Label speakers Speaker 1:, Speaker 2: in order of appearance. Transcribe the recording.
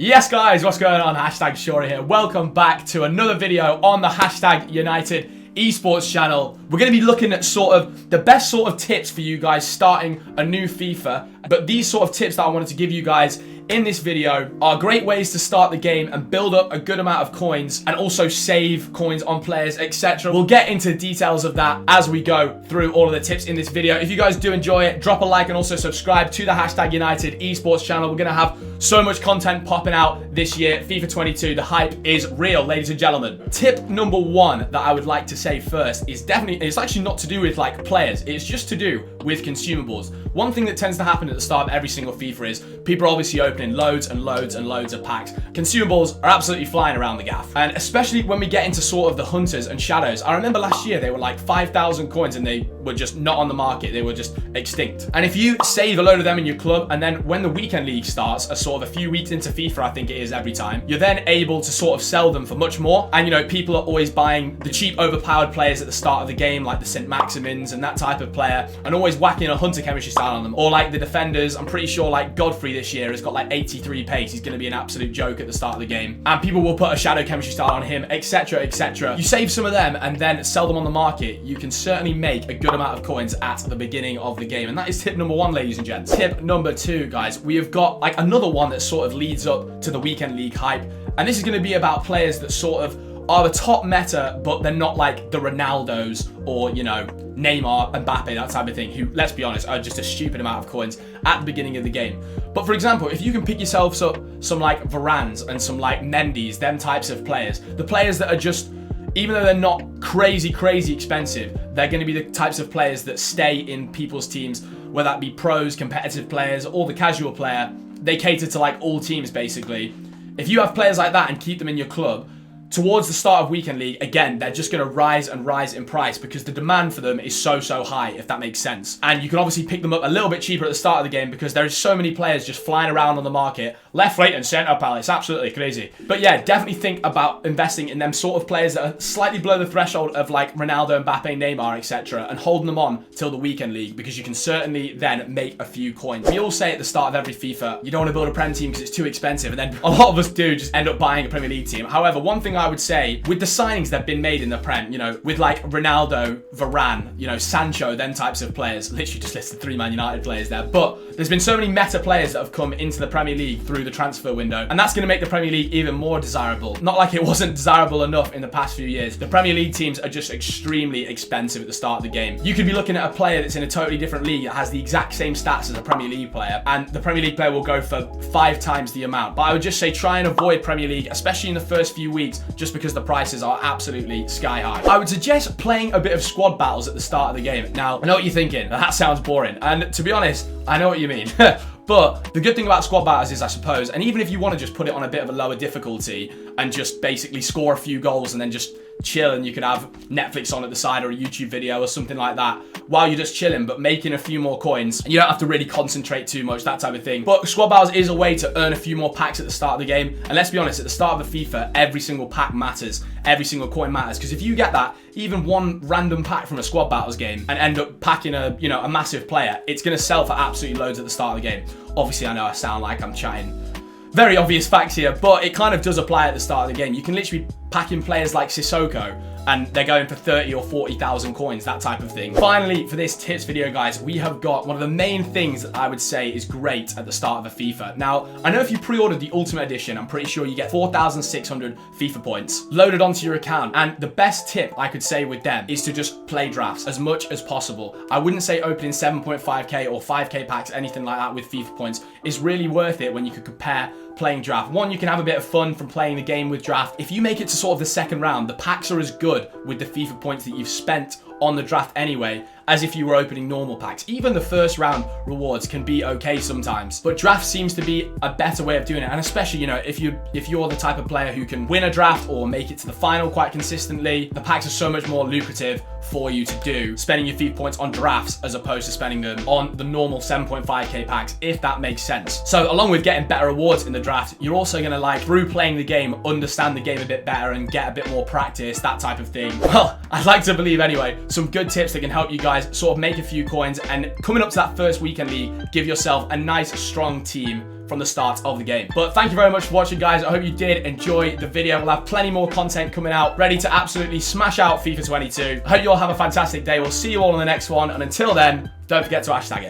Speaker 1: Yes guys, what's going on? Hashtag Shorey here. Welcome back to another video on the Hashtag United Esports channel. We're going to be looking at sort of the best sort of tips for you guys starting a new FIFA. But these sort of tips that I wanted to give you guys in this video are great ways to start the game and build up a good amount of coins and also save coins on players, etc. We'll get into the details of that as we go through all of the tips in this video. If you guys do enjoy it, drop a like and also subscribe to the Hashtag United Esports channel. We're going to have so much content popping out this year. FIFA 22, the hype is real, ladies and gentlemen. Tip number one that I would like to say first is definitely, it's actually not to do with like players, it's just to do with consumables. One thing that tends to happen at the start of every single FIFA is people are obviously opening loads and loads and loads of packs. Consumables are absolutely flying around the gaff. And especially when we get into sort of the hunters and shadows. I remember last year they were like 5,000 coins and they were just not on the market. They were just extinct. And if you save a load of them in your club and then when the weekend league starts, a sort of a few weeks into FIFA, I think it is every time, you're then able to sort of sell them for much more. And you know, people are always buying the cheap overpowered players at the start of the game, like the St. Maximins and that type of player, and always whacking a hunter chemistry style on them. Or like the defenders, I'm pretty sure like Godfrey this year has got like 83 pace. He's going to be an absolute joke at the start of the game. And people will put a shadow chemistry style on him, etc, etc. You save some of them and then sell them on the market. You can certainly make a good amount of coins at the beginning of the game. And that is tip number one, ladies and gents. Tip number two, guys, we have got like another one that sort of leads up to the weekend league hype. And this is going to be about players that sort of are the top meta, but they're not like the Ronaldos or, you know, Neymar, Mbappe, that type of thing, who, let's be honest, are just a stupid amount of coins at the beginning of the game. But for example, if you can pick yourself up some like Varans and some like Mendy's, them types of players, the players that are just, even though they're not crazy expensive, they're going to be the types of players that stay in people's teams, whether that be pros, competitive players, or the casual player. They cater to like all teams, basically. If you have players like that and keep them in your club, towards the start of weekend league, again, they're just going to rise and rise in price because the demand for them is so high, if that makes sense. And you can obviously pick them up a little bit cheaper at the start of the game because there's so many players just flying around on the market, left, right, and centre, pal. It's absolutely crazy. But yeah, definitely think about investing in them sort of players that are slightly below the threshold of like Ronaldo, Mbappe, Neymar, etc., and holding them on till the weekend league because you can certainly then make a few coins. We all say at the start of every FIFA, you don't want to build a Prem team because it's too expensive, and then a lot of us do just end up buying a Premier League team. However, one thing I would say, with the signings that have been made in the Prem, you know, with like Ronaldo, Varane, you know, Sancho, them types of players, literally just listed 3 Man United players there, but there's been so many meta players that have come into the Premier League through the transfer window, and that's going to make the Premier League even more desirable. Not like it wasn't desirable enough in the past few years. The Premier League teams are just extremely expensive at the start of the game. You could be looking at a player that's in a totally different league that has the exact same stats as a Premier League player, and the Premier League player will go for 5 times the amount. But I would just say try and avoid Premier League, especially in the first few weeks, just because the prices are absolutely sky high. I would suggest playing a bit of squad battles at the start of the game. Now, I know what you're thinking. That sounds boring. And to be honest, I know what you mean. But the good thing about squad battles is, I suppose, and even if you want to just put it on a bit of a lower difficulty and just basically score a few goals and then just chill, and you could have Netflix on at the side or a YouTube video or something like that while you're just chilling but making a few more coins, and you don't have to really concentrate too much, that type of thing. But squad battles is a way to earn a few more packs at the start of the game. And let's be honest, at the start of the FIFA, every single pack matters, every single coin matters, because if you get that even one random pack from a squad battles game and end up packing a, you know, a massive player, it's going to sell for absolutely loads at the start of the game. Obviously, I know I sound like I'm chatting very obvious facts here, but it kind of does apply at the start of the game. You can literally pack in players like Sissoko and they're going for 30 or 40,000 coins, that type of thing. Finally, for this tips video, guys, we have got one of the main things that I would say is great at the start of a FIFA. Now, I know if you pre-ordered the Ultimate Edition, I'm pretty sure you get 4,600 FIFA points loaded onto your account. And the best tip I could say with them is to just play drafts as much as possible. I wouldn't say opening 7.5k or 5k packs, anything like that with FIFA points is really worth it when you could compare playing draft. One, you can have a bit of fun from playing the game with draft. If you make it to sort of the second round, the packs are as good with the FIFA points that you've spent on the draft anyway as if you were opening normal packs. Even the first round rewards can be okay sometimes, but draft seems to be a better way of doing it. And especially, you know, if you're the type of player who can win a draft or make it to the final quite consistently, the packs are so much more lucrative for you to do, spending your FIFA points on drafts as opposed to spending them on the normal 7.5k packs, if that makes sense. So along with getting better rewards in the draft, you're also going to, like, through playing the game, understand the game a bit better and get a bit more practice, that type of thing. Well, I'd like to believe anyway, some good tips that can help you guys sort of make a few coins, and coming up to that first weekend league, give yourself a nice strong team from the start of the game. But thank you very much for watching, guys. I hope you did enjoy the video. We'll have plenty more content coming out, ready to absolutely smash out FIFA 22. I hope you all have a fantastic day. We'll see you all in the next one. And until then, don't forget to hashtag it.